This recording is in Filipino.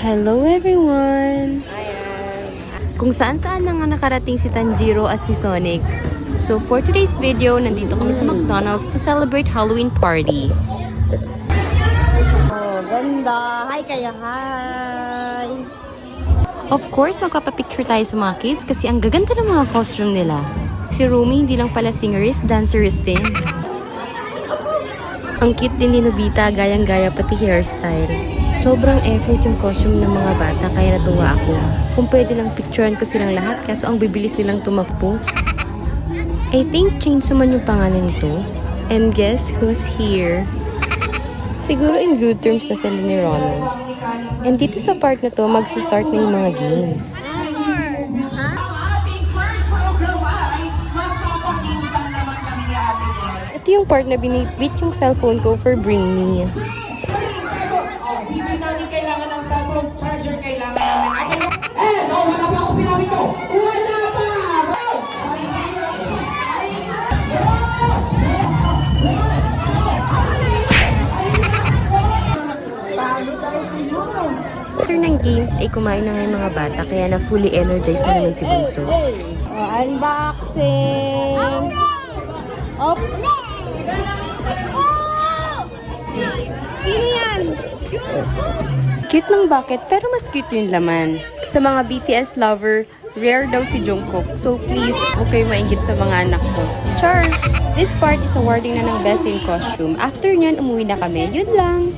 Hello everyone! Kung saan-saan na nga nakarating si Tanjiro at si Sonic. So for today's video, nandito kami sa McDonald's to celebrate Halloween party. Oh, ganda! Hi kayo! Hi! Of course, magpapapicture tayo sa mga kids kasi ang gaganda ng mga costume nila. Si Rumi hindi lang pala singerist, dancerist din. Ang cute din ni Nobita, gayang-gaya pati hairstyle. Sobrang effort yung costume ng mga bata kaya natuwa ako. Kung pwede lang picturean ko silang lahat kaso ang bibilis nilang tumakbo. I think Chainsaw Man yung pangalan nito. And guess who's here? Siguro in good terms na sila ni Ronald. And dito sa part na to, magsa-start na yung mga games. Ito yung part na binibit yung cellphone ko for Bring Me. Hindi namin kailangan ng cellphone charger, kailangan namin. Wala pa ako sinabi ko! Wala pa! After ng games, ay kumain na nga yung mga bata kaya na fully energized na naman si Bunso. Unboxing! Op! Sino yan? Cute ng bucket pero mas cute yung laman. Sa mga BTS lover, rare daw si Jungkook. So please, huwag kayo maingit sa mga anak ko. Char! This part is awarding na ng best in costume. After nyan, umuwi na kami. Yun lang!